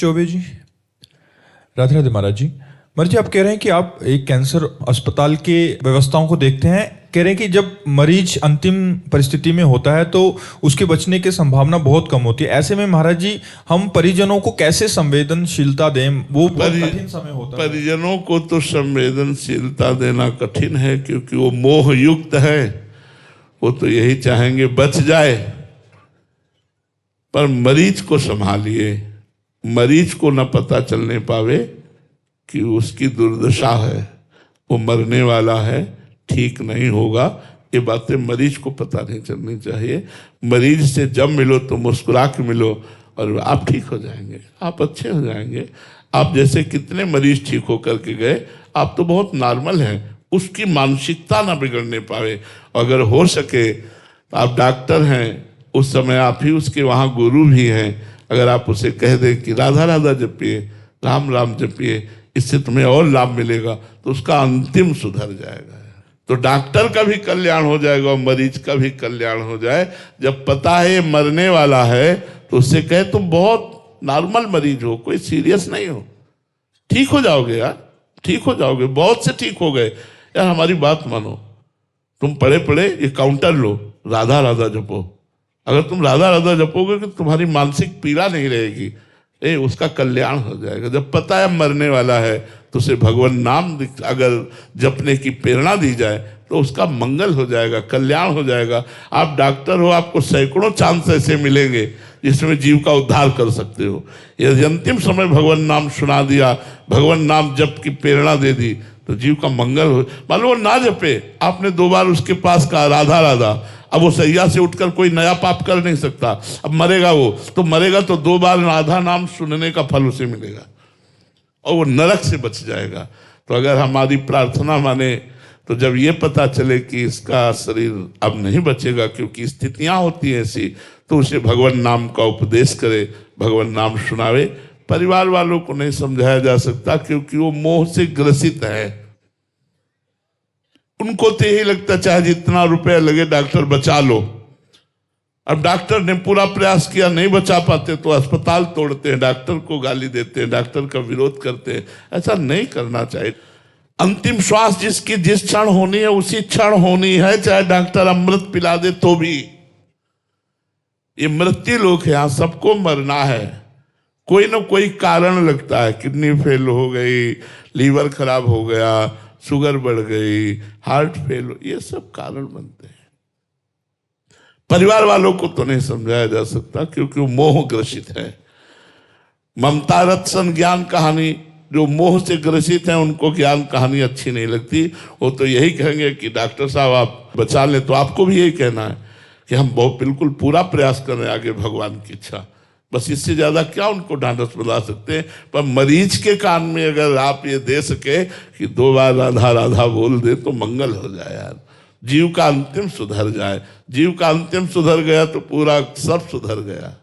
चौबे जी। राधे राधे महाराज जी। महाराज जी, आप कह रहे हैं कि आप एक कैंसर अस्पताल के व्यवस्थाओं को देखते हैं, कह रहे हैं कि जब मरीज अंतिम परिस्थिति में होता है तो उसके बचने की संभावना बहुत कम होती है। ऐसे में महाराज जी, हम परिजनों को कैसे संवेदनशीलता दें? वो बहुत कठिन समय होता है। परिजनों को तो संवेदनशीलता देना कठिन है, क्योंकि वो मोह युक्त है। वो तो यही चाहेंगे बच जाए। पर मरीज को संभालिए, मरीज को न पता चलने पावे कि उसकी दुर्दशा है, वो मरने वाला है, ठीक नहीं होगा। ये बातें मरीज को पता नहीं चलनी चाहिए। मरीज से जब मिलो तो मुस्कुरा के मिलो और आप ठीक हो जाएंगे, आप अच्छे हो जाएंगे। आप जैसे कितने मरीज ठीक होकर के गए, आप तो बहुत नॉर्मल हैं। उसकी मानसिकता ना बिगड़ने पावे। अगर हो सके तो आप डॉक्टर हैं, उस समय आप ही उसके वहाँ गुरु भी हैं। अगर आप उसे कह दें कि राधा राधा जपिए, राम राम जपिए, इससे तुम्हें और लाभ मिलेगा, तो उसका अंतिम सुधर जाएगा। तो डॉक्टर का भी कल्याण हो जाएगा और मरीज का भी कल्याण हो जाए। जब पता है ये मरने वाला है तो उससे कहे तुम बहुत नॉर्मल मरीज हो, कोई सीरियस नहीं हो, ठीक हो जाओगे यार, ठीक हो जाओगे। बहुत से ठीक हो गए यार, हमारी बात मानो। तुम पढ़े पढ़े ये काउंटर लो, राधा राधा जपो। अगर तुम राधा राधा जपोगे तो तुम्हारी मानसिक पीड़ा नहीं रहेगी, उसका कल्याण हो जाएगा। जब पता है मरने वाला है तो उसे भगवान नाम अगर जपने की प्रेरणा दी जाए तो उसका मंगल हो जाएगा, कल्याण हो जाएगा। आप डॉक्टर हो, आपको सैकड़ों चांस ऐसे मिलेंगे जिसमें जीव का उद्धार कर सकते हो। यदि अंतिम समय भगवान नाम सुना दिया, भगवान नाम जप की प्रेरणा दे दी, तो जीव का मंगल हो। मान लो वो ना जपे, आपने 2 बार उसके पास कहा राधा राधा, अब वो सैया से उठकर कोई नया पाप कर नहीं सकता। अब मरेगा वो, तो मरेगा तो 2 बार राधा नाम सुनने का फल उसे मिलेगा और वो नरक से बच जाएगा। तो अगर हमारी प्रार्थना माने तो जब ये पता चले कि इसका शरीर अब नहीं बचेगा क्योंकि स्थितियां होती हैं ऐसी, तो उसे भगवान नाम का उपदेश करे, भगवान नाम सुनावे। परिवार वालों को नहीं समझाया जा सकता क्योंकि वो मोह से ग्रसित है। उनको तो यही लगता चाहे जितना रुपया लगे डॉक्टर बचा लो। अब डॉक्टर ने पूरा प्रयास किया, नहीं बचा पाते तो अस्पताल तोड़ते हैं, डॉक्टर को गाली देते हैं, डॉक्टर का विरोध करते हैं। ऐसा नहीं करना चाहिए। अंतिम श्वास जिसकी जिस क्षण होनी है उसी क्षण होनी है, चाहे डॉक्टर अमृत पिला दे तो भी। ये मृत्यु लोक है, यहाँ सबको मरना है। कोई ना कोई कारण लगता है, किडनी फेल हो गई, लीवर खराब हो गया, शुगर बढ़ गई, हार्ट फेल हो, ये सब कारण बनते हैं। परिवार वालों को तो नहीं समझाया जा सकता क्योंकि वो मोह ग्रसित है। ममता रत्सन ज्ञान कहानी, जो मोह से ग्रसित हैं उनको ज्ञान कहानी अच्छी नहीं लगती। वो तो यही कहेंगे कि डॉक्टर साहब आप बचा लें। तो आपको भी यही कहना है कि हम बहुत बिल्कुल पूरा प्रयास कर रहे हैं, आगे भगवान की इच्छा। बस इससे ज्यादा क्या उनको ढांढस बता सकते हैं। पर मरीज के कान में अगर आप ये दे सके कि 2 बार राधा राधा बोल दे तो मंगल हो जाए यार, जीव का अंतिम सुधर जाए। जीव का अंतिम सुधर गया तो पूरा सब सुधर गया।